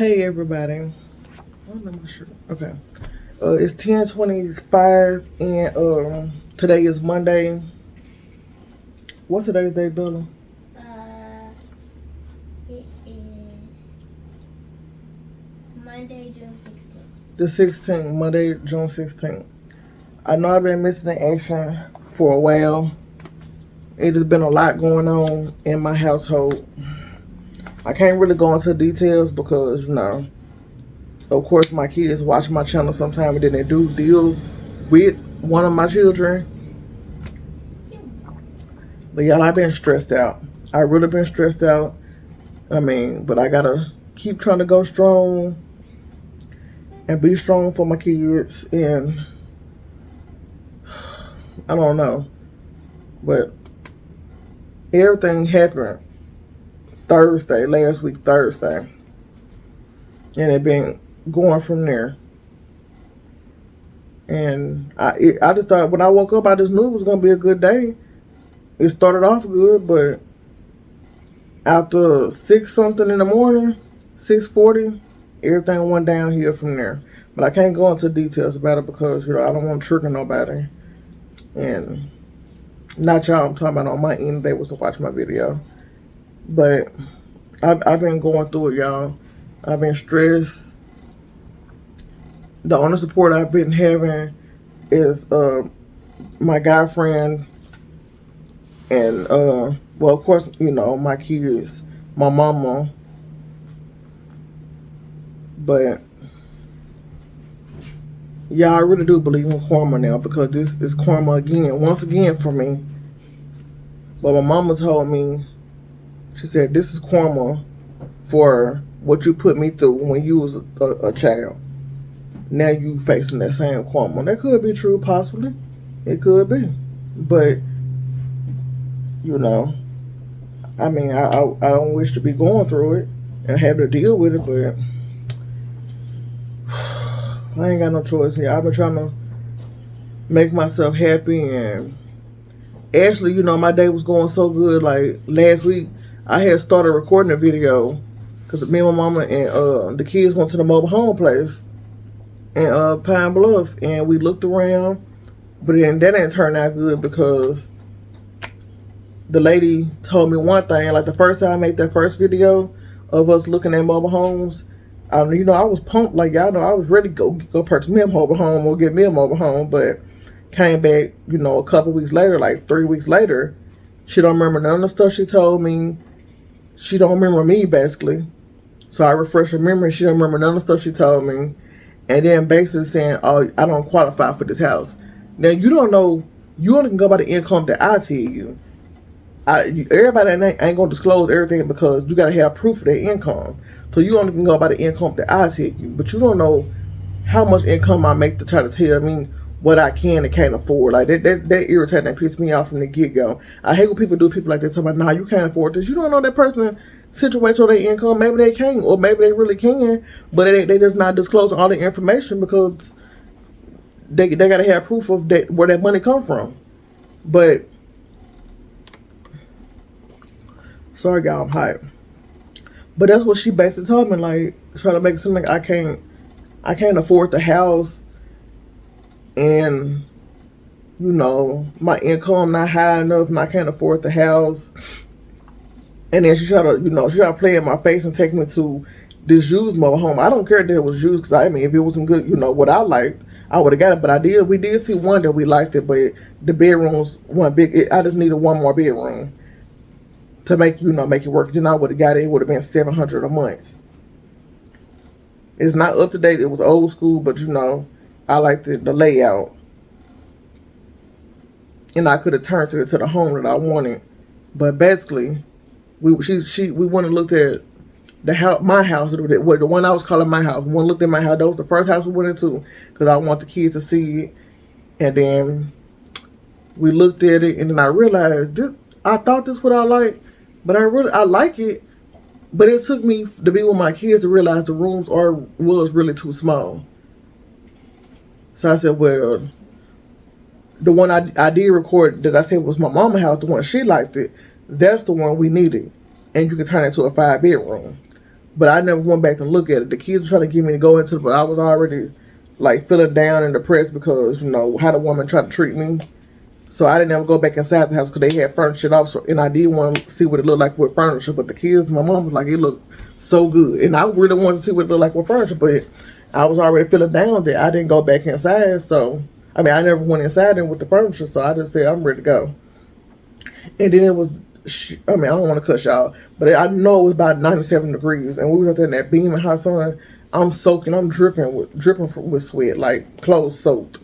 Hey everybody. Oh, let me sure. Okay. It's 10:25 and today is Monday. What's today's date, Bella? Uh, it is Monday, June 16th. The 16th, Monday, June 16th. I know I've been missing the action for a while. It has been a lot going on in my household. I can't really go into details because, of course my kids watch my channel sometime and then they do deal with one of my children. But y'all, I've been stressed out. I really been stressed out. But I gotta keep trying to go strong and be strong for my kids. And I don't know, but everything happened last week Thursday, and it been going from there. And I just thought when I woke up, I just knew it was gonna be a good day. It started off good, but after 6 something in the morning, 6:40, everything went downhill from there. But I can't go into details about it because I don't want to trigger nobody. And not y'all, I'm talking about on my end, they was to watch my video. But I've been going through it, y'all. I've been stressed. The only support I've been having is my guy friend and well, of course, my kids, my mama. But yeah, I really do believe in karma now because this is karma again, once again for me. But my mama told me, she said, this is karma for what you put me through when you was a child. Now you facing that same karma. That could be true, possibly. It could be. But, I don't wish to be going through it and have to deal with it, but I ain't got no choice here. I've been trying to make myself happy, and actually, my day was going so good. Like last week, I had started recording a video because me and my mama and the kids went to the mobile home place in Pine Bluff, and we looked around, but then that didn't turn out good because the lady told me one thing. Like the first time I made that first video of us looking at mobile homes, I was pumped. Like y'all know, I was ready to go purchase me a mobile home or get me a mobile home, but came back, a couple weeks later, like 3 weeks later, she don't remember none of the stuff she told me. She don't remember me, basically. So I refreshed her memory. She don't remember none of the stuff she told me. And then basically saying, oh, I don't qualify for this house. Now, you don't know. You only can go by the income that I tell you. Everybody ain't going to disclose everything because you got to have proof of their income. So you only can go by the income that I tell you. But you don't know how much income I make to try to tell me what I can and can't afford. Like that irritating and piss me off from the get-go. I hate when people do people like that. Talk about, nah, you can't afford this. You don't know that person situation or their income. Maybe they can, or maybe they really can, but they just not disclosing all the information because they gotta have proof of that where that money come from. But sorry, y'all, I'm hyped. But that's what she basically told me. Like trying to make it seem like I can't afford the house. And my income not high enough and I can't afford the house. And then she tried to play in my face and take me to this used mobile home. I don't care that it was used because if it wasn't good, what I liked, I would have got it. But we did see one that we liked it, but the bedrooms weren't big. I just needed one more bedroom to make it work. Then I would have got it. It would have been $700 a month. It's not up to date. It was old school, but I liked the layout, and I could have turned it to the home that I wanted. But basically, we went and looked at the house, my house, the one I was calling my house. We looked at my house. That was the first house we went into because I want the kids to see it. And then we looked at it, and then I realized I thought this what I like, but I like it. But it took me to be with my kids to realize the rooms was really too small. So I said, well, the one I did record that I said was my mama's house, the one she liked it, that's the one we needed. And you can turn it to a 5-bedroom. but I never went back to look at it. The kids were trying to get me to go into it, but I was already like feeling down and depressed because, you know, how the woman tried to treat me. So I didn't ever go back inside the house because they had furniture off. So, and I did want to see what it looked like with furniture. But the kids, my mom was like, it looked so good. And I really wanted to see what it looked like with furniture. But I was already feeling down that I didn't go back inside. So, I mean, I never went inside and with the furniture. So I just said, I'm ready to go. And then it was, I mean, I don't want to cuss y'all, but I know it was about 97 degrees. And we was out there in that beaming hot sun. I'm soaking, I'm dripping with sweat, like clothes soaked.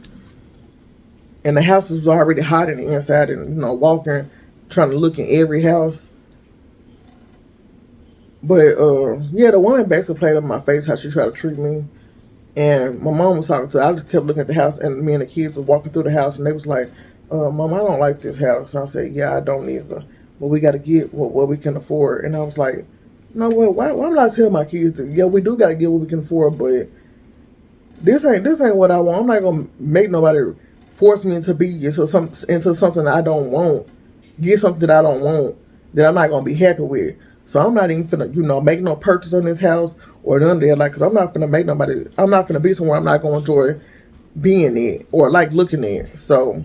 And the house was already hot in the inside, and, you know, walking, trying to look in every house. But, yeah, the woman basically played up my face how she tried to treat me. And my mom was talking to her. I just kept looking at the house, and me and the kids were walking through the house, and they was like, Mom, I don't like this house. And I said, yeah, I don't either. But we got to get what we can afford. And I was like, no, well, why would I tell my kids that, yeah, we do got to get what we can afford, but this ain't what I want. I'm not going to make nobody force me into be into something that I don't want, get something that I don't want, that I'm not gonna be happy with. So I'm not even finna, you know, make no purchase on this house or none of that. Like, cause I'm not finna be somewhere I'm not gonna enjoy being in or like looking at. So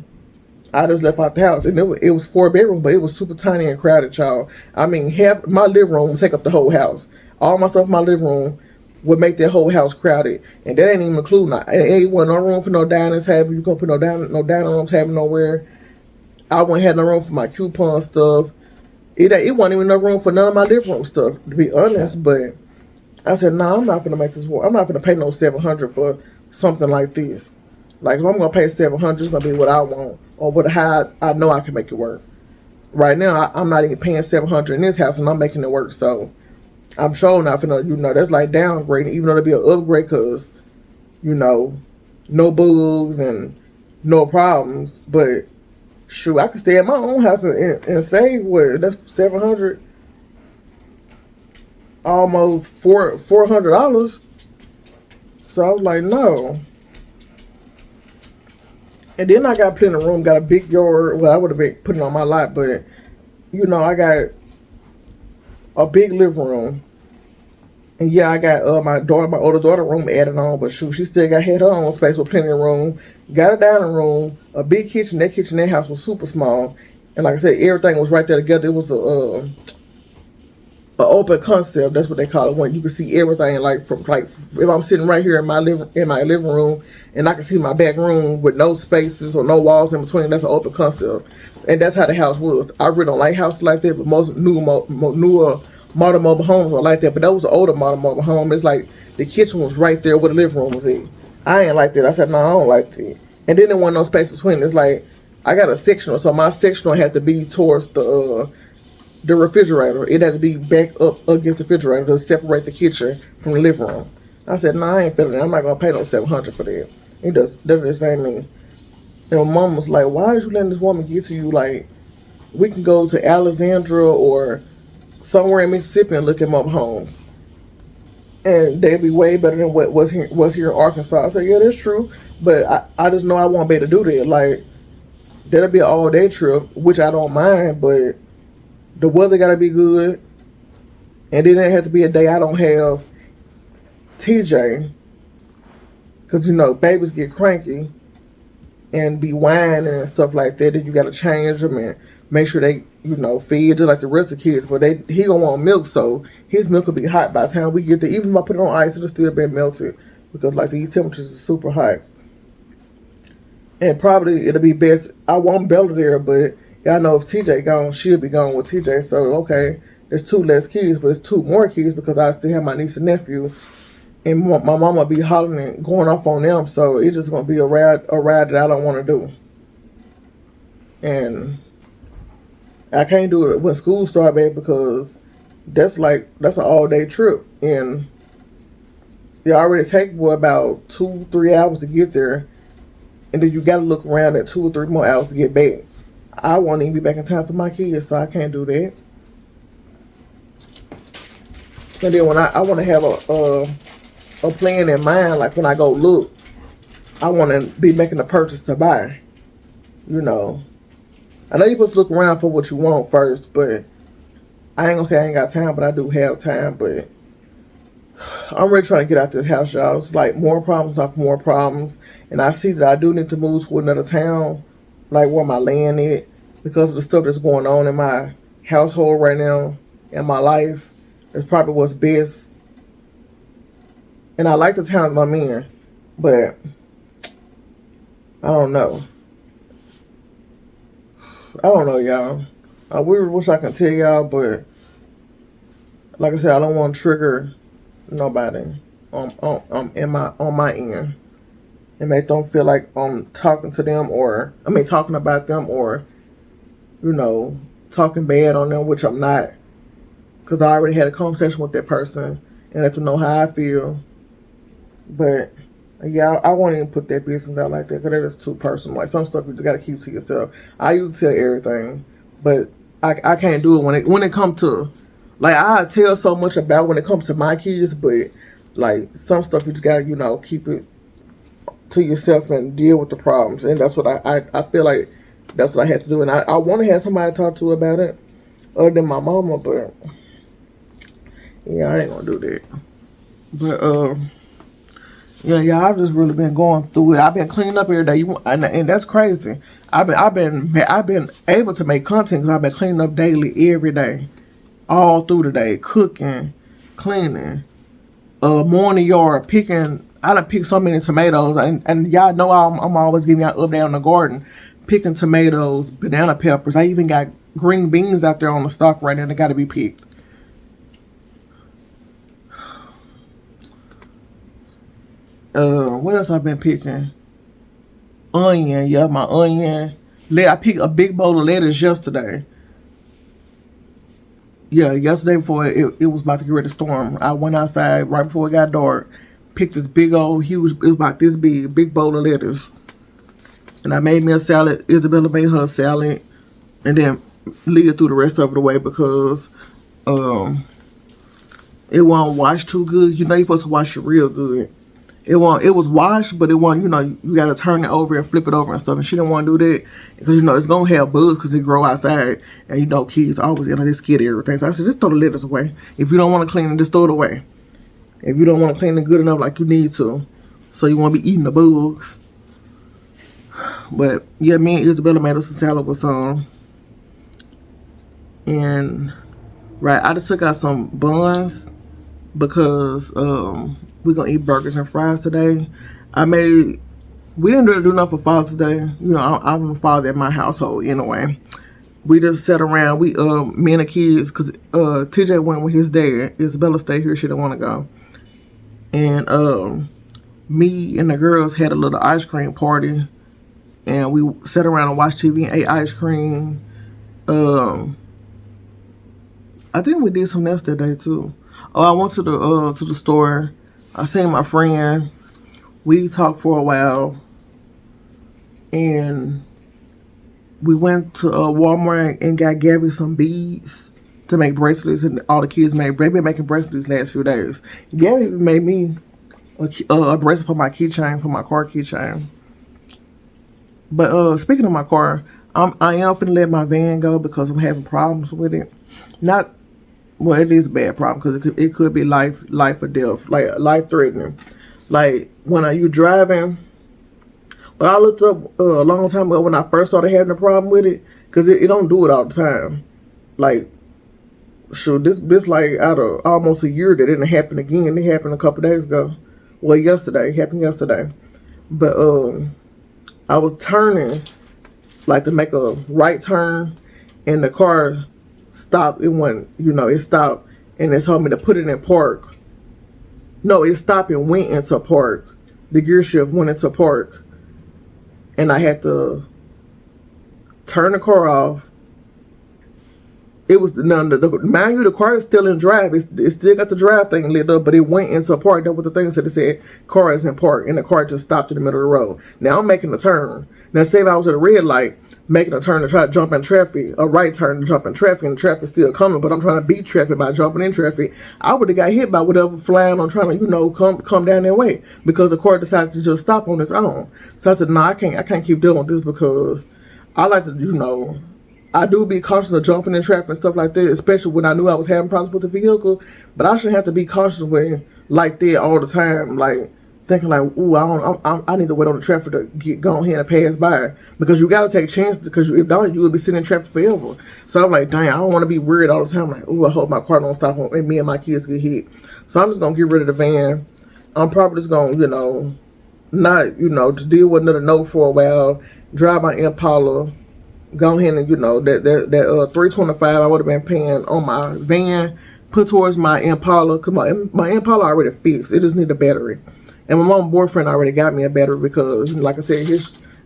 I just left out the house, and it was 4 bedrooms, but it was super tiny and crowded, y'all. I mean, half my living room would take up the whole house. All my stuff in my living room would make that whole house crowded, and that ain't even including. Ain't wasn't no room for no dining table. You can't put no dining room table nowhere. I wouldn't have no room for my coupon stuff. It wasn't even no room for none of my living room stuff, to be honest. But I said, no, I'm not gonna make this work. I'm not gonna pay no $700 for something like this. Like, if I'm gonna pay $700, it's gonna be what I want or what how I know I can make it work. Right now, I'm not even paying $700 in this house, and I'm making it work. So I'm sure not finna, you know, that's like downgrading, even though it'll be an upgrade, cause, you know, no bugs and no problems. But shoot, I could stay at my own house and save what? That's $700, almost $400. So I was like, no. And then I got plenty of room, got a big yard. Well, I would have been putting on my lot, but you know, I got a big living room. And yeah, I got my older daughter room added on, but shoot, she still had her own space with plenty of room. Got a dining room, a big kitchen. That house was super small. And like I said, everything was right there together. It was a open concept. That's what they call it, when you can see everything. Like, from like, if I'm sitting right here in my living room, and I can see my back room with no spaces or no walls in between, that's an open concept. And that's how the house was. I really don't like houses like that, but most newer modern mobile homes are like that. But that was an older modern mobile home. It's like the kitchen was right there where the living room was at. I ain't like that. I said, no, I don't like that. And then there wasn't no space between. It's like I got a sectional, so my sectional had to be towards the refrigerator. It had to be back up against the refrigerator to separate the kitchen from the living room. I said, no, I ain't feeling it. I'm not gonna pay no $700 for that. That just ain't me. And my mom was like, why is you letting this woman get to you? Like, we can go to Alexandria or somewhere in Mississippi and look at mobile homes, and they'd be way better than what was here in Arkansas. I said, yeah, that's true, but I just know I won't be able to do that. Like, that'll be an all-day trip, which I don't mind, but the weather gotta be good, and then it have to be a day I don't have TJ, because, you know, babies get cranky and be whining and stuff like that. Then you gotta change them and make sure they, you know, feed just like the rest of the kids. But he gonna want milk, so his milk will be hot by the time we get there. Even if I put it on ice, it'll still be melted, because like these temperatures are super hot. And probably it'll be best, I want Bella there, but y'all know if TJ gone, she'll be gone with TJ. So okay, there's 2 less kids, but it's 2 more kids because I still have my niece and nephew, and my mama be hollering and going off on them. So it's just gonna be a ride that I don't want to do. And I can't do it when school start back, because that's an all-day trip, and it already take about 2-3 hours to get there, and then you got to look around at 2 or 3 more hours to get back. I won't even be back in time for my kids, so I can't do that. And then when I want to have a plan in mind, like when I go look, I want to be making a purchase to buy, you know. I know you're supposed to look around for what you want first, but I ain't gonna say I ain't got time, but I do have time. But I'm really trying to get out this house, y'all. It's like more problems after more problems. And I see that I do need to move to another town, like where my land is, because of the stuff that's going on in my household right now, in my life. It's probably what's best. And I like the town that I'm in, but I don't know. I don't know, y'all. I really wish I could tell y'all, but like I said, I don't want to trigger nobody on my end and make them feel like I'm talking to them, or talking about them, or talking bad on them, which I'm not, because I already had a conversation with that person and let them know how I feel. But yeah, I won't even put that business out like that, because that is too personal. Like, some stuff you just gotta keep to yourself. I used to tell everything, but I can't do it when it comes to, like, I tell so much about when it comes to my kids, but like some stuff you just gotta keep it to yourself and deal with the problems. And that's what I feel like that's what I have to do. And I want to have somebody to talk to about it other than my mama, but yeah, I ain't gonna do that. But yeah, I've just really been going through it. I've been cleaning up every day, and that's crazy. I've been able to make content because I've been cleaning up daily every day, all through the day, cooking, cleaning, mowing the yard, picking. I done picked so many tomatoes, and y'all know I'm always giving y'all update on the garden, picking tomatoes, banana peppers. I even got green beans out there on the stalk right now that got to be picked. What else I've been picking? Onion, yeah, my onion. I picked a big bowl of lettuce yesterday. Yeah, yesterday before it was about to get ready to storm. I went outside right before it got dark, picked this big old, huge, it was about this big bowl of lettuce. And I made me a salad. Isabella made her a salad. And then Leah threw the rest of it away because it wasn't washed too good. You're supposed to wash it real good. It was washed, but it wasn't, you got to turn it over and flip it over and stuff. And she didn't want to do that because, it's going to have bugs because it grow outside. And, kids always, they scared of everything. So I said, just throw the lettuce away. If you don't want to clean it, just throw it away. If you don't want to clean it good enough like you need to. So you won't be eating the bugs. But, yeah, me and Isabella made us a salad with some. And, right, I just took out some buns because we're going to eat burgers and fries today. We didn't really do enough for Father's Day. I'm a father in my household anyway. We just sat around. Me and the kids, because TJ went with his dad. Isabella stayed here. She didn't want to go. And me and the girls had a little ice cream party. And we sat around and watched TV and ate ice cream. I think we did something else that day too. Oh, I went to the store. I seen my friend. We talked for a while. And we went to Walmart and got Gabby some beads to make bracelets, and all the kids they've been making bracelets these last few days. Gabby made me a bracelet for my keychain, for my car keychain. But speaking of my car, I am finna let my van go because I'm having problems with it. Well, it is a bad problem because it could be life or death, like life threatening. Like when you driving. But I looked up a long time ago when I first started having a problem with it, because it don't do it all the time. Like, sure, this like out of almost a year that didn't happen again. It happened a couple days ago. Well, yesterday. It happened yesterday. But I was turning, like to make a right turn, and the car stopped. It went, it stopped, and it told me to put it in park. No, it stopped and went into park. The gear shift went into park. And I had to turn the car off. It was mind you, the car is still in drive. It still got the drive thing lit up, but it went into park. That was the thing that said car is in park, and the car just stopped in the middle of the road. Now I'm making a turn. Now say if I was at a red light, making a turn to try to jump in traffic, a right turn to jump in traffic, and the traffic's still coming, but I'm trying to beat traffic by jumping in traffic, I would have got hit by whatever flying on trying to, come down their way, because the car decided to just stop on its own. So I said, I can't keep dealing with this, because I like to, I do be cautious of jumping in traffic and stuff like that, especially when I knew I was having problems with the vehicle, but I shouldn't have to be cautious when, like that all the time, like thinking like, ooh, I need to wait on the traffic to go ahead and pass by, because you gotta take chances, because if not, you will be sitting in traffic forever. So I'm like, dang, I don't want to be worried all the time. Like, ooh, I hope my car don't stop and me and my kids get hit. So I'm just gonna get rid of the van. I'm probably just gonna, not, to deal with another note for a while. Drive my Impala. Go ahead and, that 325 I would have been paying on my van, put towards my Impala. Cause my Impala already fixed. It just need a battery. And my mom's boyfriend already got me a battery because, like I said,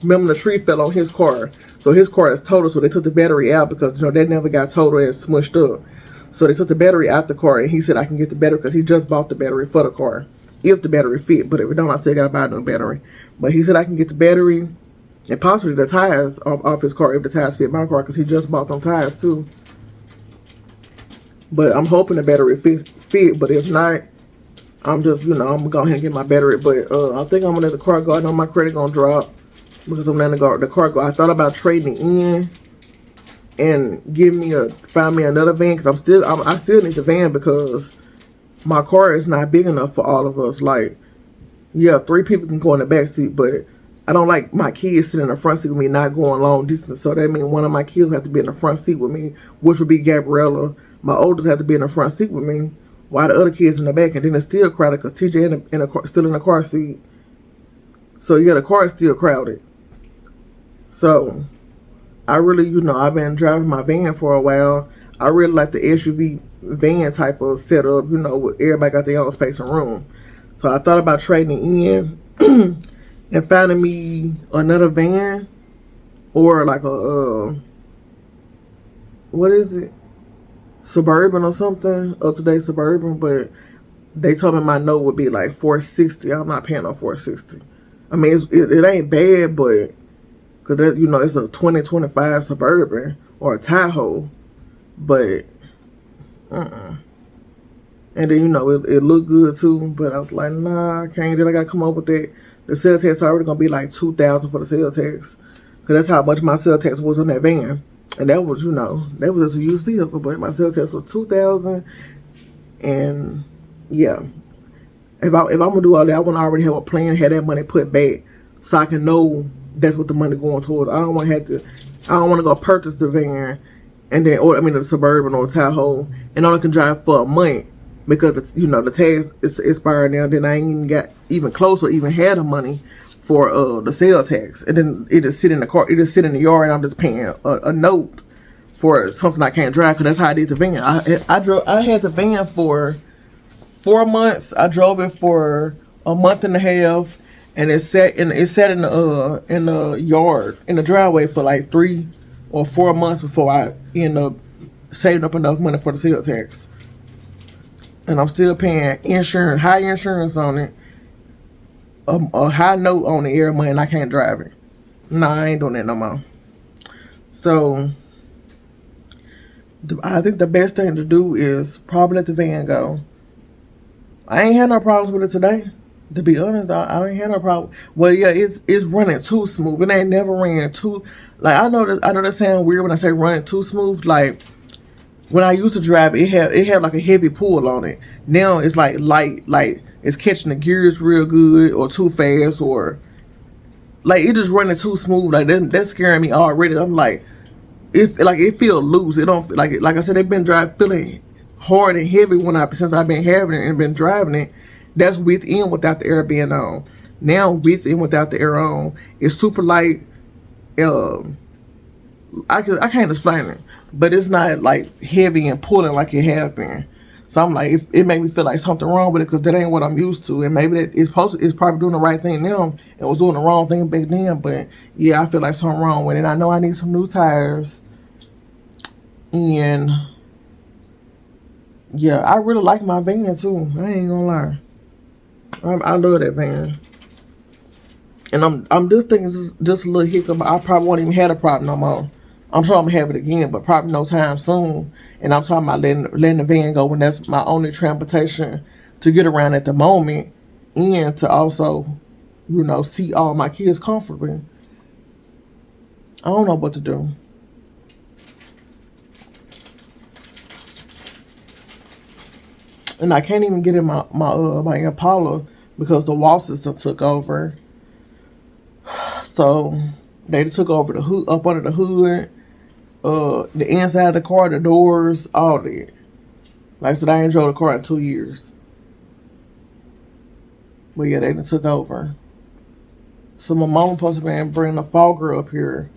remember the tree fell on his car. So his car is total, so they took the battery out because, that never got total and smushed up. So they took the battery out the car, and he said I can get the battery because he just bought the battery for the car. If the battery fit, but if it don't, I still got to buy a new battery. But he said I can get the battery and possibly the tires off his car if the tires fit my car, because he just bought them tires too. But I'm hoping the battery fit, but if not, I'm just, I'm going to go ahead and get my battery. But I think I'm going to let the car go. I know my credit going to drop because I'm letting the car go. I thought about trading it in and find me another van, because I still need the van because my car is not big enough for all of us. Like, yeah, 3 people can go in the back seat, but I don't like my kids sitting in the front seat with me, not going long distance. So that means one of my kids will have to be in the front seat with me, which would be Gabriella. My oldest have to be in the front seat with me, while the other kids in the back. And then it's still crowded because TJ still in the car seat. So yeah, the car is still crowded. So I really, I've been driving my van for a while. I really like the SUV van type of setup, where everybody got their own space and room. So I thought about trading in and finding me another van, or like what is it? Suburban or something, up-to-date Suburban. But they told me my note would be like $460. I'm not paying no $460. I mean, it ain't bad, but because it's a 2025 Suburban or a Tahoe, but and then it looked good too, but I was like, nah, I can't. Then I gotta come up with that. The sales tax already gonna be like $2,000 for the sales tax, because that's how much my sales tax was on that van, and that was that was just a used vehicle, but my sales tax was $2,000, and yeah, if I'm gonna do all that, I want to already have a plan, have that money put back, so I can know that's what the money going towards. I don't want to go purchase the van, and then, the Suburban or the Tahoe, and only can drive for a month, because the tax is expired now. Then I ain't even got even close or even had the money for the sales tax, and then it just sit in the car, it just sit in the yard, and I'm just paying a note for something I can't drive, because that's how I did the van. I had the van for 4 months. I drove it for a month and a half, and it sat in the yard, in the driveway, for like 3 or 4 months before I end up saving up enough money for the sales tax. And I'm still paying insurance, high insurance on it, a high note on the every month, and I can't drive it. Nah, I ain't doing that no more. So I think the best thing to do is probably let the van go. I ain't had no problems with it today. To be honest, I ain't had no problem. Well, yeah, it's running too smooth. It ain't never ran too. Like, I know that sounds weird when I say running too smooth. Like, when I used to drive, it had like a heavy pull on it. Now it's like light, like it's catching the gears real good, or too fast, or like it just running too smooth. Like that's scaring me already. I'm like, it feels loose. It don't like I said, they've been feeling hard and heavy since I've been having it and been driving it. That's with and without the air being on. Now with and without the air on, it's super light. I can't explain it, but it's not like heavy and pulling like it has been. So I'm like, it made me feel like something wrong with it, because that ain't what I'm used to. And maybe it's probably doing the right thing now and was doing the wrong thing back then. But yeah, I feel like something wrong with it. I know I need some new tires, and yeah, I really like my van too. I ain't gonna lie. I love that van. And I'm just thinking just a little hiccup. I probably won't even have a problem no more. I'm sure I'm gonna have it again, but probably no time soon. And I'm talking about letting the van go when that's my only transportation to get around at the moment, and to also, see all my kids comfortably. I don't know what to do. and I can't even get in my Impala because the Waltons took over. So they took over the hood, up under the hood, the inside of the car, the doors, all that. Like I said, I ain't drove the car in 2 years. But yeah, they done took over. So my mama supposed to be bringing a fogger up here,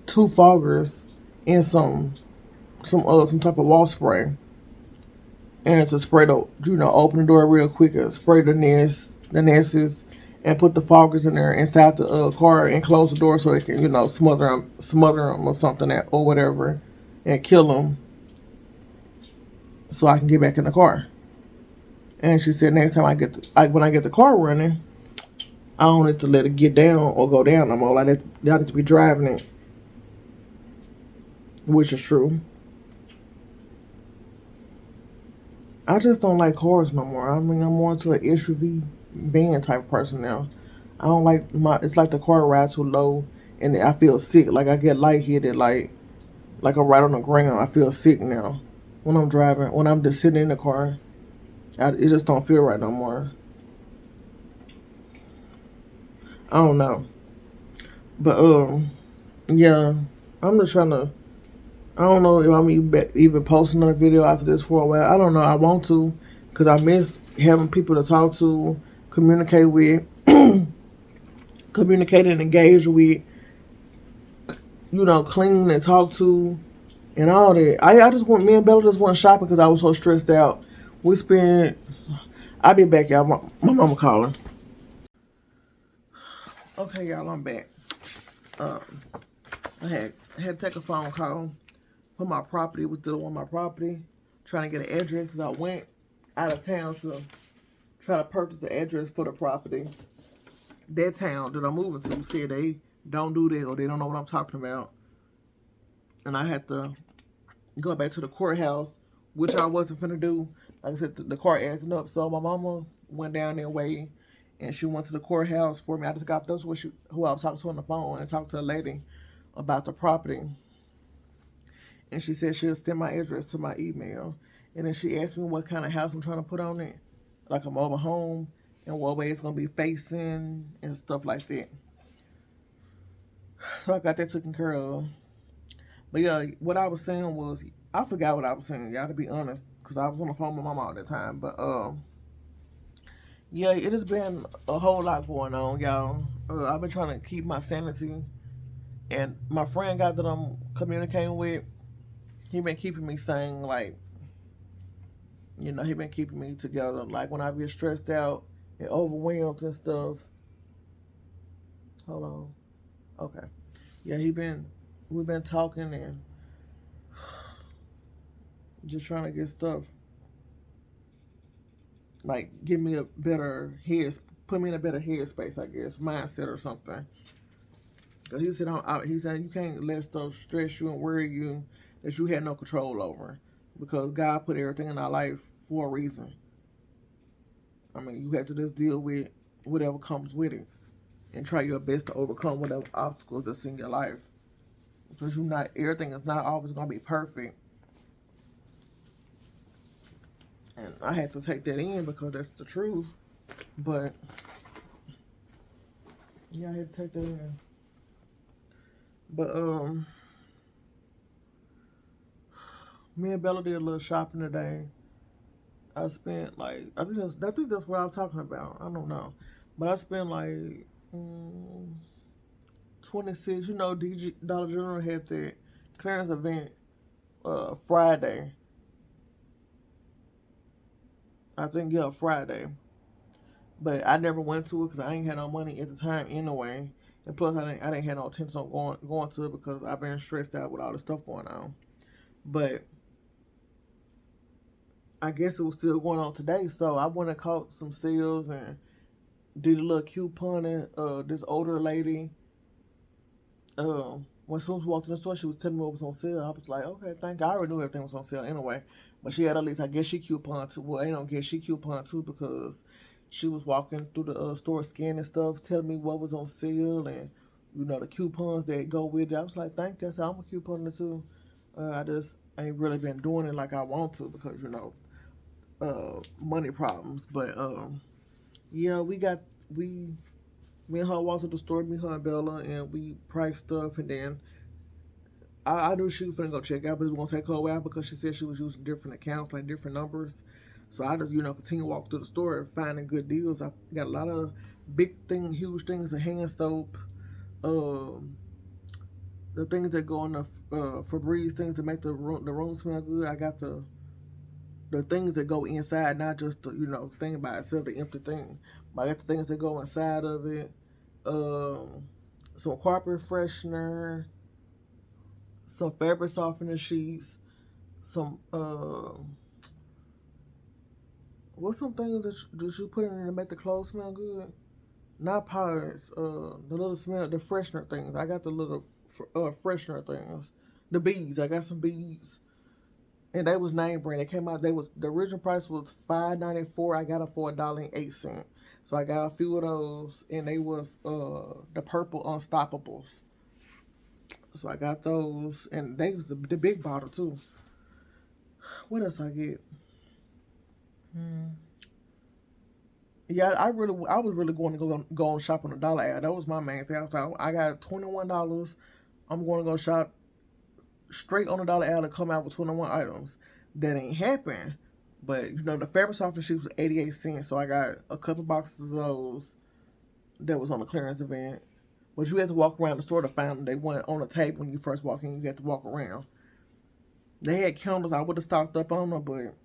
two foggers, and some type of wall spray, and to spray the open the door real quick, and spray the nests, and put the foggers in there inside the car and close the door so it can smother them or something or whatever, and kill them so I can get back in the car. And she said next time when I get the car running, I don't need to let it get down or go down no more. Like I need to be driving it, which is true. I just don't like cars no more. I mean, I'm more into an SUV van type of person now. I don't like it's like the car ride too low and I feel sick. Like I get lightheaded, like I'm right on the ground. I feel sick now when I'm driving. When I'm just sitting in the car, it just don't feel right no more. I don't know, but yeah, I'm just trying to. I don't know if I'm even posting another video after this for a while. I don't know. I want to, because I miss having people to talk to, communicate with, communicate and engage with, clean and talk to, and all that. Me and Bella just went shopping because I was so stressed out. We spent, I'll be back, y'all. My mama calling. Okay, y'all, I'm back. Um, I had to take a phone call for my property. It was dealing with my property, trying to get an address because I went out of town to try to purchase the address for the property. That town that I'm moving to said they don't do that or they don't know what I'm talking about. And I had to go back to the courthouse, which I wasn't finna do. Like I said, the car acting up. So my mama went down there waiting, and she went to the courthouse for me. I just got those who I was talking to on the phone and talked to a lady about the property. And she said she'll send my address to my email. And then she asked me what kind of house I'm trying to put on it, like a mobile home, and what way it's gonna be facing and stuff like that. So I got that taken care of. But yeah, what I was saying was I forgot what I was saying, y'all. To be honest, because I was on the phone with my mom all the time. But yeah, it has been a whole lot going on, y'all. I've been trying to keep my sanity, and my friend guy that I'm communicating with, he been keeping me sane, like he been keeping me together. Like when I get stressed out and overwhelmed and stuff. Hold on. Okay. Yeah, we've been talking and just trying to get stuff like give me a better put me in a better headspace, I guess, mindset or something. Cause he said you can't let stuff stress you and worry you that you had no control over, because God put everything in our life for a reason. I mean, you have to just deal with whatever comes with it and try your best to overcome whatever obstacles that's in your life. Because everything is not always gonna be perfect. And I had to take that in because that's the truth. But yeah, I had to take that in. But me and Bella did a little shopping today. I spent I think that's what I'm talking about. I don't know, but I spent like 26. Dollar General had that clearance event Friday. I think yeah, Friday. But I never went to it because I ain't had no money at the time anyway. And plus, I didn't have no intention on going to it because I've been stressed out with all the stuff going on. But I guess it was still going on today, so I went and caught some sales and did a little couponing. This older lady, when soon as we walked in the store, she was telling me what was on sale. I was like, okay, thank you. I already knew everything was on sale anyway. But she had at least, I guess she couponed too. Well, I don't guess she couponed too because she was walking through the store scanning stuff, telling me what was on sale and, the coupons that go with it. I was like, thank you. I said, I'm a couponer too. I just ain't really been doing it like I want to because, money problems. But yeah, me and her walked to the store, me, her, and Bella, and we priced stuff, and then I knew she was gonna go check out, but it was gonna take her a while because she said she was using different accounts, like different numbers. So I just, continue to walk through the store finding good deals. I got a lot of huge things of hand soap, um, the things that go on the Febreze, things that make the room smell good. I got the things that go inside, not just the thing by itself, the empty thing. But I got the things that go inside of it. Um, some carpet freshener, some fabric softener sheets, some what's some things that you put in there to make the clothes smell good? Not powders, the little the freshener things. I got the little freshener things. The beads, I got some beads. And they was name brand. They came out. The original price was $5.94. I got them for $1.08. So I got a few of those, and they was the purple Unstoppables. So I got those, and they was the big bottle too. What else I get? Yeah, I was really going to go on shop on the dollar ad. That was my main thing. I got $21. I'm going to go shop straight on the dollar ad to come out with 21 items. That ain't happen. But the fabric softener sheet was 88 cents, so I got a couple boxes of those that was on the clearance event. But you had to walk around the store to find them. They weren't on the table when you first walk in. You had to walk around. They had candles. I would have stocked up on them, but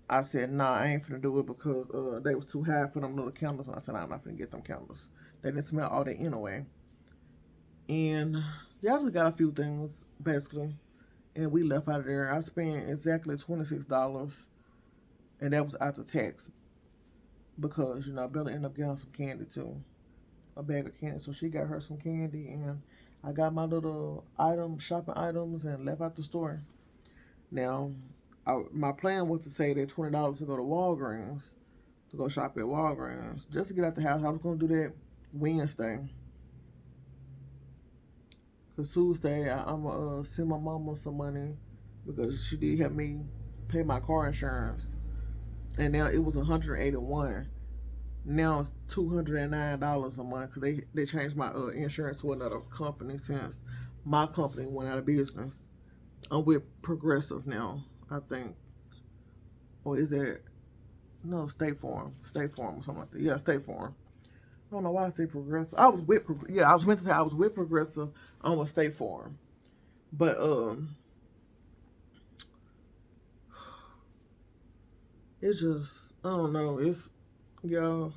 I said, nah, I ain't finna do it because they was too high for them little candles. And I said, I'm not finna get them candles. They didn't smell all that anyway. And yeah, I just got a few things, basically. And we left out of there. I spent exactly $26. And that was after tax. Because, Bella ended up getting some candy too. A bag of candy. So she got her some candy. And I got my little shopping items, and left out the store. Now, my plan was to say that $20 to go to Walgreens, to go shop at Walgreens, just to get out the house. I was going to do that Wednesday. Because Tuesday, I'm going to send my mama some money because she did help me pay my car insurance. And now it was $181. Now it's $209 a month because they changed my insurance to another company since my company went out of business. I'm with Progressive now, I think. Or is that... No, State Farm or something like that. Yeah, State Farm. I don't know why I say Progressive. I was meant to say I was with Progressive. I'm with State Farm. But, it's just, I don't know. Y'all,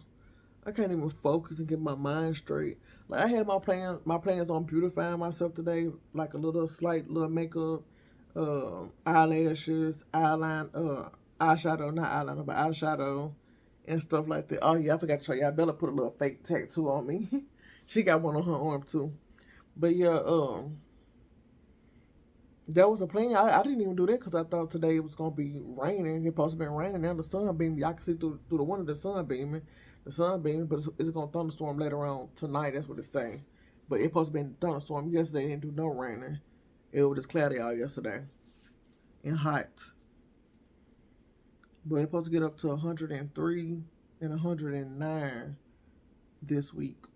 I can't even focus and get my mind straight. Like, I had my plans on beautifying myself today, like a slight little makeup, eyelashes, eyeshadow, not eyeliner, but eyeshadow and stuff like that. Oh yeah, I forgot to show y'all. Bella put a little fake tattoo on me. She got one on her arm too. But yeah, that was a plan. I didn't even do that because I thought today it was gonna be raining. It's supposed to be raining. Now the sun beaming. Y'all can see through the window the sun beaming. But it's gonna thunderstorm later on tonight. That's what it's saying. But it's supposed to be a thunderstorm yesterday. It didn't do no raining. It was just cloudy all yesterday and hot. But it's supposed to get up to 103 and 109 this week.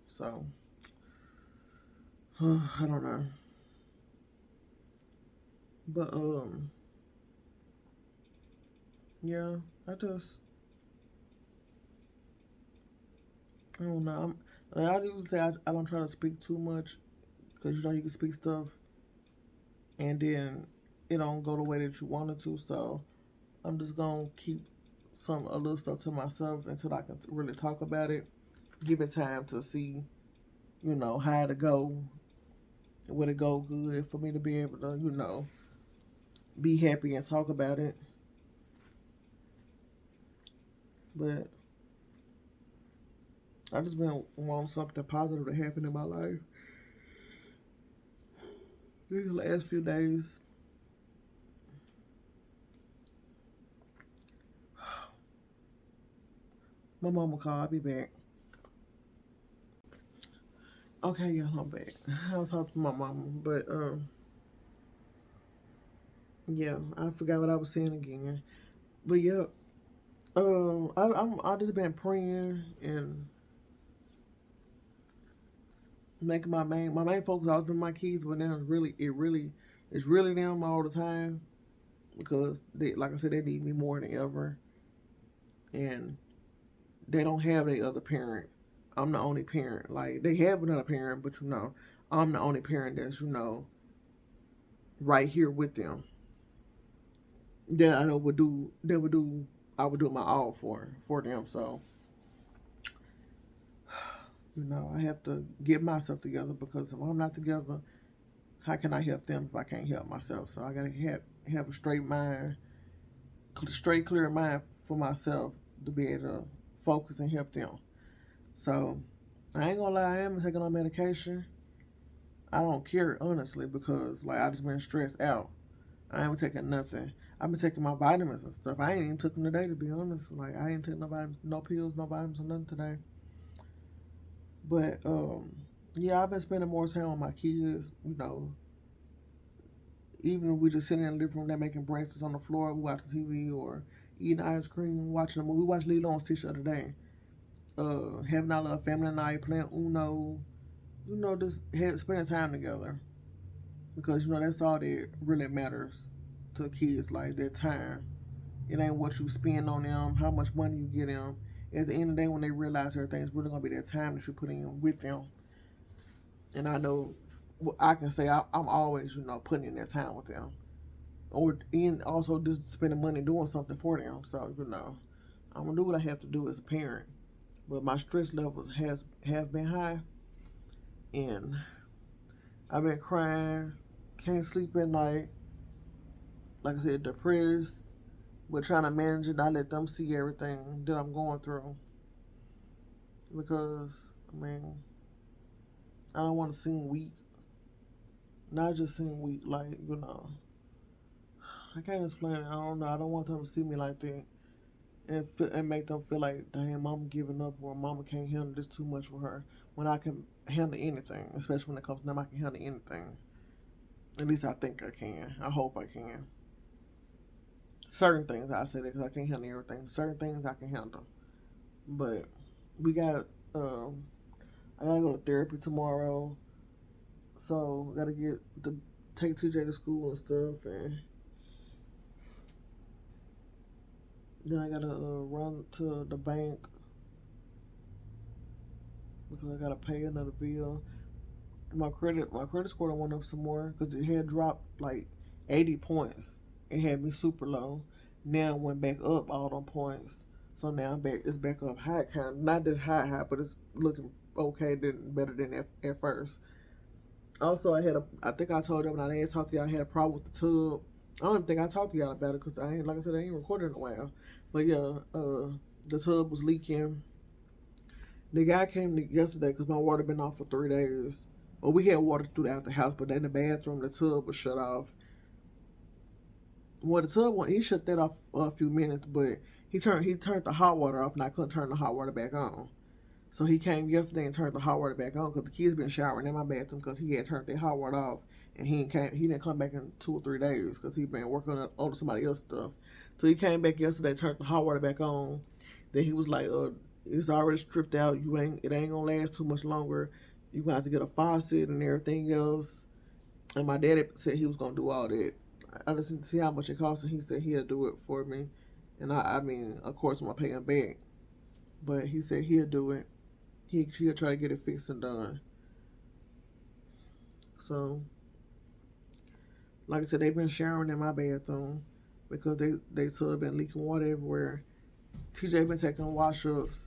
So I don't know. But yeah, I don't know. I usually say I don't try to speak too much because you can speak stuff and then it don't go the way that you want it to. So I'm just gonna keep a little stuff to myself until I can really talk about it. Give it time to see, how to go. Would it go good for me to be able to, be happy and talk about it? But I just been wanting something positive to happen in my life these last few days. My mama called. I'll be back. Okay, yeah, I'm back. I was talking to my mama, but yeah, I forgot what I was saying again. But yeah, I just been praying and making my main focus always been my kids, but now it's really them all the time because they, like I said, they need me more than ever, and they don't have their other parent. I'm the only parent. Like they have another parent, but I'm the only parent that's right here with them. That I would do. That would do. I would do my all for them. So I have to get myself together because if I'm not together, how can I help them if I can't help myself? So I gotta have a straight mind, straight clear mind for myself to be able to focus and help them. So I ain't gonna lie, I am taking on medication. I don't care honestly because like I just been stressed out. I ain't taking nothing. I've been taking my vitamins and stuff. I ain't even took them today to be honest. Like I ain't taking no vitamins, no pills, no vitamins or nothing today. But yeah, I've been spending more time with my kids. Even if we just sitting in the living room, they're making breakfast on the floor, we watching TV or eating ice cream, watching a movie. We watched Lilo and Stitch the other day. Having our little family night, playing Uno. Just spending time together because that's all that really matters to kids, like their time. It ain't what you spend on them, how much money you get them. At the end of the day, when they realize everything's really gonna be their time that you put in with them. And I know, I can say I'm always putting in that time with them, or in also just spending money doing something for them. So I'm gonna do what I have to do as a parent. But my stress levels have been high, and I've been crying, can't sleep at night. Like I said, depressed. But trying to manage it, not let them see everything that I'm going through. Because I don't want to seem weak. Not just seem weak, like I can't explain it. I don't know. I don't want them to see me like that and make them feel like, damn, mama giving up or mama can't handle this too much for her. When I can handle anything, especially when it comes to them, I can handle anything. At least I think I can. I hope I can. Certain things I say that because I can't handle everything. Certain things I can handle, but we got. I gotta go to therapy tomorrow, so gotta take TJ to school and stuff, and then I gotta run to the bank because I gotta pay another bill. My credit score went up some more because it had dropped like 80 points. It had me super low. Now it went back up all them points. So now it's back up high, kind of not this high, but it's looking okay, better than at first. Also, I think I told you when I talked to y'all, I had a problem with the tub. I don't even think I talked to y'all about it because like I said, I ain't recorded in a while. But yeah, the tub was leaking. The guy came yesterday because my water been off for 3 days. Well, we had water throughout the house, but in the bathroom, the tub was shut off. Well, the tub one, he shut that off for a few minutes, but he turned the hot water off, and I couldn't turn the hot water back on. So he came yesterday and turned the hot water back on because the kids been showering in my bathroom because he had turned the hot water off, and he didn't come back in 2 or 3 days because he been working on somebody else's stuff. So he came back yesterday, turned the hot water back on. Then he was like, it's already stripped out. It ain't gonna last too much longer. You gonna have to get a faucet and everything else. And my daddy said he was gonna do all that. I just need to see how much it costs, and he said he'll do it for me. And I mean, of course, I'm gonna pay him back. But he said he'll do it. He'll try to get it fixed and done. So, like I said, they've been showering in my bathroom because they still been leaking water everywhere. TJ been taking wash ups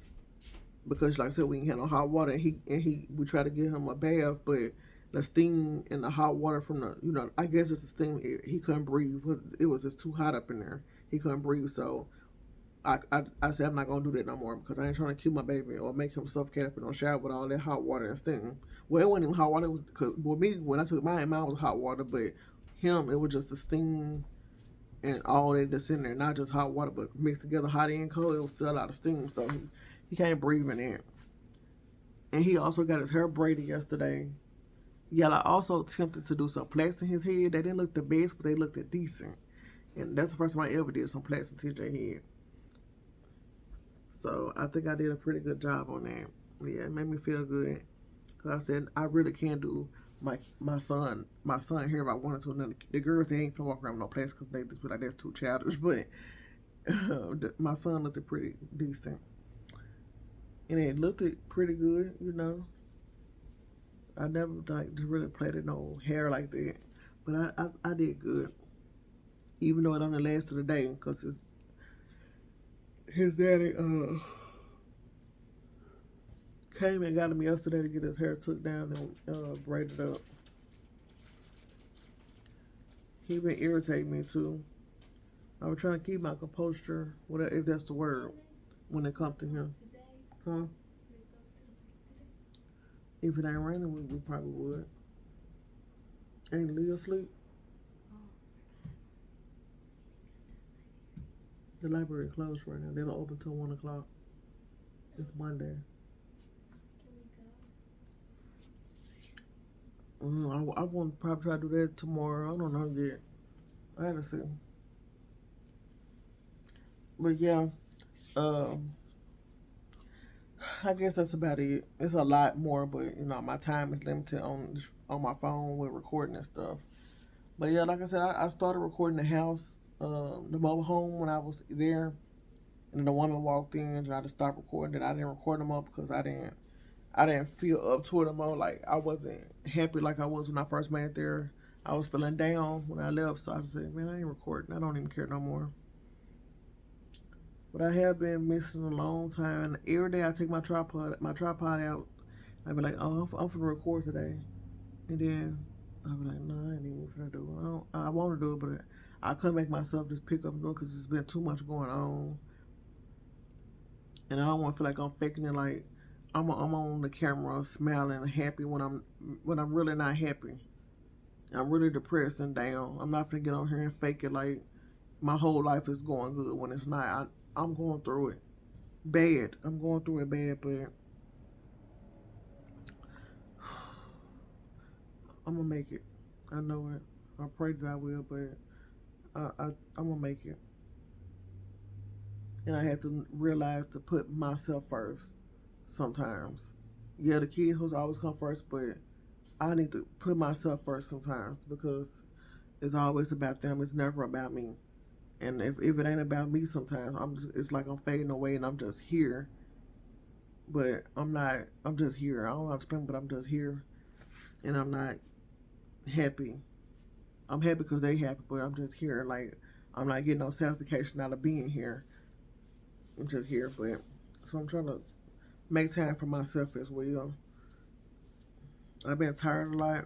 because, like I said, we ain't had no hot water. And we tried to get him a bath, but the steam and the hot water from I guess it's the steam. He couldn't breathe. It was just too hot up in there. He couldn't breathe. So I said I'm not gonna do that no more because I ain't trying to kill my baby or make him suffocate up in no shower with all that hot water and steam. Well, it wasn't even hot water. It was, cause, with me, when I took mine was hot water, but him, it was just the steam and all that that's in there, not just hot water, but mixed together, hot and cold. It was still a lot of steam, so he can't breathe in it. And he also got his hair braided yesterday. Yeah, I also attempted to do some plaits in his head. They didn't look the best, but they looked decent. And that's the first time I ever did some plaits and TJ head. So I think I did a pretty good job on that. Yeah, it made me feel good. Cause I said I really can do my son here if I wanted to. And the girls, they ain't finna walk around with no plaits because they just be like, that's too childish. But my son looked pretty decent. And it looked pretty good, you know. I never like just really plaited no hair like that. But I did good. Even though it only lasted a day, because his daddy came and got him yesterday to get his hair took down and braided up. He been irritating me too. I was trying to keep my composure, whatever, if that's the word, when it comes to him. Huh? If it ain't raining, we probably would. Ain't Leo asleep? The library closed right now. They don't open till 1 o'clock. It's Monday. I want to probably try to do that tomorrow. I don't know yet. I had to see. But yeah, I guess that's about it. It's a lot more, but you know my time is limited on my phone with recording and stuff. But yeah, like I said, I started recording the house, the mobile home when I was there, and then the woman walked in, and I just stopped recording it. I didn't record them up because I didn't feel up to it anymore. Like I wasn't happy like I was when I first made it there. I was feeling down when I left, so I said, man, I ain't recording. I don't even care no more. But I have been missing a long time. And every day I take my tripod out. I be like, oh, I'm finna record today. And then I be like, no, I ain't even finna do it. I want to do it, but I couldn't make myself just pick up and do it because there's been too much going on. And I don't want to feel like I'm faking it. Like I'm on the camera smiling and happy when I'm really not happy. I'm really depressed and down. I'm not gonna get on here and fake it like my whole life is going good when it's not. I'm going through it bad. I'm going through it bad, but I'm gonna make it. I know it. I pray that I will, but I'm gonna make it. And I have to realize to put myself first sometimes. Yeah, the kids will always come first, but I need to put myself first sometimes because it's always about them. It's never about me. And if it ain't about me sometimes, it's like I'm fading away and I'm just here. But I'm not, I'm just here. I don't know how to explain, but I'm just here. And I'm not happy. I'm happy because they happy, but I'm just here. Like, I'm not getting no satisfaction out of being here. I'm just here, but so I'm trying to make time for myself as well. I've been tired a lot.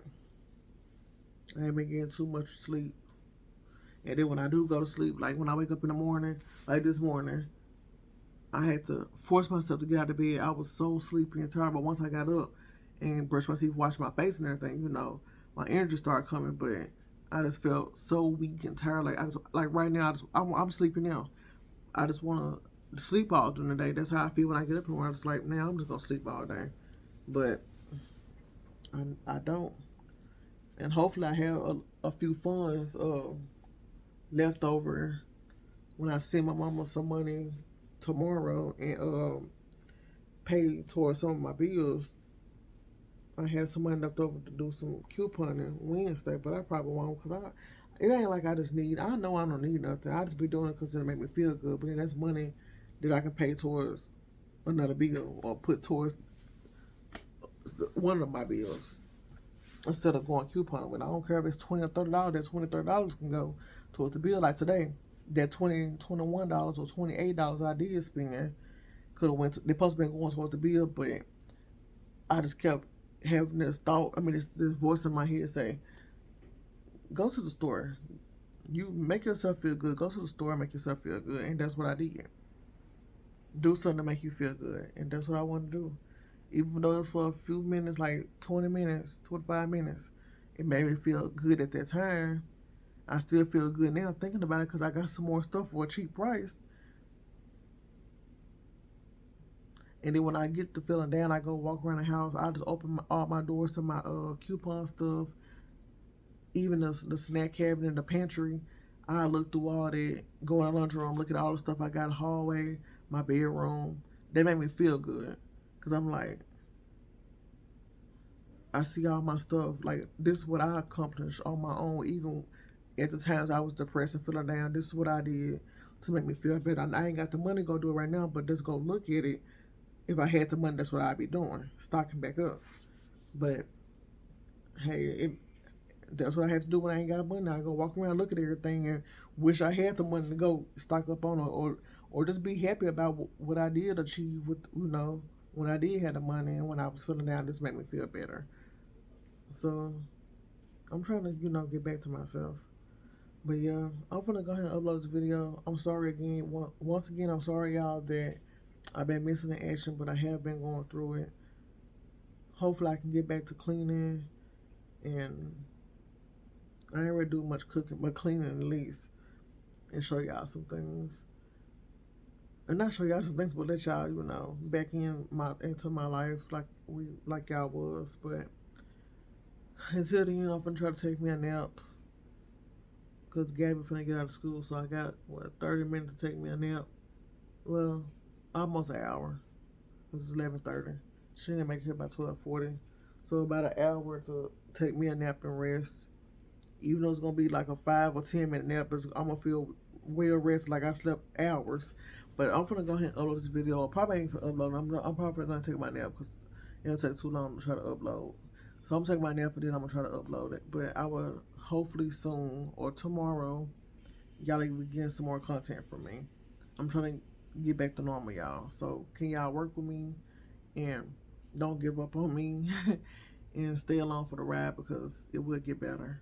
I ain't been getting too much sleep. And then when I do go to sleep, like when I wake up in the morning, like this morning, I had to force myself to get out of bed. I was so sleepy and tired, but once I got up and brushed my teeth, washed my face and everything, you know, my energy started coming. But I just felt so weak and tired. Like right now, I'm sleeping now. I just want to sleep all during the day. That's how I feel when I get up in the morning. I'm just like, now I'm just gonna sleep all day, but I don't. And hopefully, I have a few funds left over when I send my mama some money tomorrow and pay towards some of my bills. I have some money left over to do some couponing Wednesday, but I probably won't because it ain't like I just need. I know I don't need nothing. I just be doing it because it'll make me feel good. But then that's money that I can pay towards another bill or put towards one of my bills instead of going couponing with. I don't care if it's $20 or $30. That $20-$30 can go towards the bill. Like today, that $21 or $28 I did spend could have went. They supposed to be going towards the bill, but I just kept having this thought. I mean, this voice in my head say, "Go to the store. You make yourself feel good. Go to the store and make yourself feel good." And that's what I did. Do something to make you feel good, and that's what I want to do. Even though it was for a few minutes, like 20 minutes, 25 minutes, it made me feel good at that time. I still feel good now thinking about it because I got some more stuff for a cheap price. And then when I get the feeling down, I go walk around the house. I just open all my doors to my coupon stuff, even the snack cabinet in the pantry. I look through all that, go in the lunchroom, look at all the stuff I got in the hallway, my bedroom. That made me feel good. Because I'm like, I see all my stuff. Like, this is what I accomplished on my own. Even at the times I was depressed and feeling down, this is what I did to make me feel better. I ain't got the money to go do it right now, but just go look at it. If I had the money, that's what I'd be doing, stocking back up. But hey, that's what I have to do when I ain't got money. I go walk around, look at everything, and wish I had the money to go stock up on it, or just be happy about what I did achieve with, when I did have the money and when I was feeling down. This made me feel better. So I'm trying to, get back to myself. But yeah, I'm gonna go ahead and upload this video. I'm sorry again. Once again, I'm sorry y'all that I've been missing the action, but I have been going through it. Hopefully I can get back to cleaning, and I ain't really do much cooking, but cleaning at least, and show y'all some things. And not show y'all some things, but let y'all, back into my life like y'all was. But until then, I'm gonna try to take me a nap. Cause Gabby finna get out of school, so I got 30 minutes to take me a nap. Well, almost an hour. Cause it's 11:30. She didn't make it here by 12:40, so about an hour to take me a nap and rest. Even though it's gonna be like a 5 or 10 minute nap, I'm gonna feel well rested, like I slept hours. But I'm gonna go ahead and upload this video. I probably ain't gonna upload. I'm probably gonna take my nap because it'll take too long to try to upload. So I'm taking my nap and then I'm gonna try to upload it. But I will hopefully soon or tomorrow, y'all will get some more content from me. I'm trying to get back to normal, y'all. So can y'all work with me and don't give up on me and stay along for the ride because it will get better.